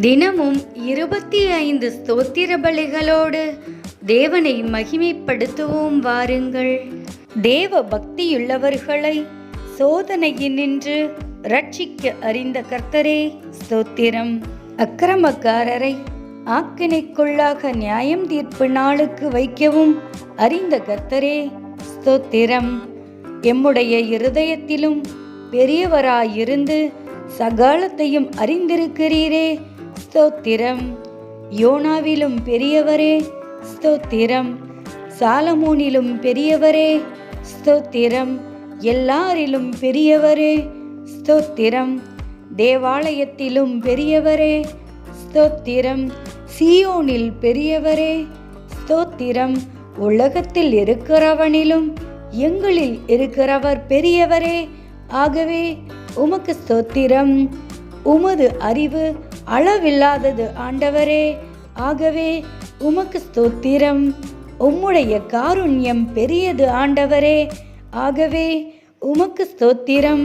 தினமும் 25 ஸ்தோத்திர பலிகளோடு தேவனை மகிமைப்படுத்துவோம் வாருங்கள். தேவ பக்தியுள்ளவர்களை சோதனையினின்று ரட்சிக்க அறிந்த கர்த்தரே ஸ்தோத்திரம். அக்கிரமக்காரரை ஆக்கினைக்குள்ளாக நியாயம் தீர்ப்பு நாளுக்கு வைக்கவும் அறிந்த கர்த்தரே ஸ்தோத்திரம். எம்முடைய இருதயத்திலும் பெரியவராயிருந்து சகலத்தையும் அறிந்திருக்கிறீரே ஸ்தோத்திரம். யோனாவிலும் பெரியவரே ஸ்தோத்திரம். சாலமோனிலும் பெரியவரே ஸ்தோத்திரம். எல்லாரிலும் பெரியவரே ஸ்தோத்திரம். தேவாலயத்திலும் பெரியவரே ஸ்தோத்திரம். சீயோனில் பெரியவரே ஸ்தோத்திரம். உலகத்தில் இருக்கிறவனிலும் எங்களில் இருக்கிறவர் பெரியவரே. ஆகவே உமக்கு ஸ்தோத்திரம். உமது அறிவு அளவில்லாதது ஆண்டவரே. ஆகவே உமக்கு ஸ்தோத்திரம். உம்முடைய காருண்யம் பெரியது ஆண்டவரே. ஆகவே உமக்கு ஸ்தோத்திரம்.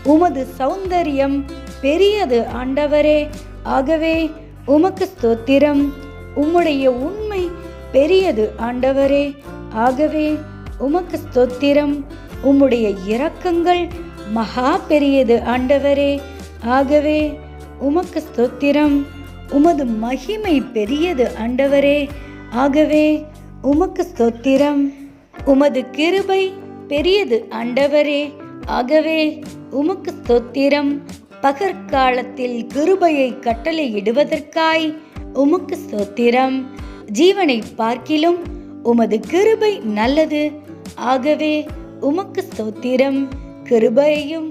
உமது சௌந்தரியம் பெரியது ஆண்டவரே. ஆகவே உமக்கு ஸ்தோத்திரம். உம்முடைய உண்மை பெரியது ஆண்டவரே. ஆகவே உமக்கு ஸ்தோத்திரம். உம்முடைய இரக்கங்கள் மகா பெரியது ஆண்டவரே. ஆகவே உமக்கு ஸ்தோத்திரம். உமது மகிமை பெரியது ஆண்டவரே. ஆகவே உமக்கு ஸ்தோத்திரம். உமது கிருபை பெரியது ஆண்டவரே. ஆகவே உமக்கு ஸ்தோத்திரம். பகற்காலத்தில் கிருபையை கட்டளையிடுவதற்காய் உமக்கு ஸ்தோத்திரம். ஜீவனை பார்க்கிலும் உமது கிருபை நல்லது. ஆகவே உமக்கு ஸ்தோத்திரம். கிருபையையும்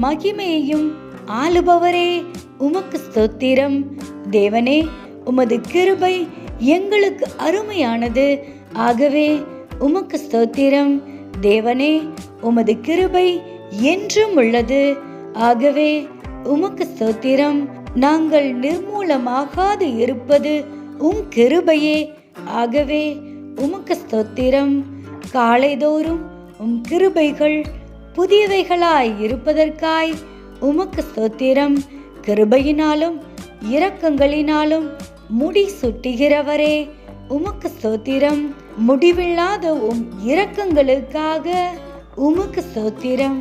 மகிமையையும் ஆளுபவரே உமக்கு ஸ்தோத்திரம். தேவனே, உமது கிருபை எங்களுக்கு அருமையானது. ஆகவே உமக்கு ஸ்தோத்திரம். தேவனே, உமது கிருபை என்றும் உள்ளது. ஆகவே உமக்கு ஸ்தோத்திரம். நாங்கள் நிர்மூலமாகாது இருப்பது உம் கிருபையே. ஆகவே உமக்கு ஸ்தோத்திரம். காலைதோறும் உம் கிருபைகள் புதியவைகளாய் இருப்பதற்காய் உமக்கு ஸ்தோத்திரம். கிருபையினாலும் இரக்கங்களினாலும் முடி சுட்டுகிறவரே உமக்கு ஸ்தோத்திரம். முடிவில்லாத உம் இரக்கங்களுக்காக உமக்கு ஸ்தோத்திரம்.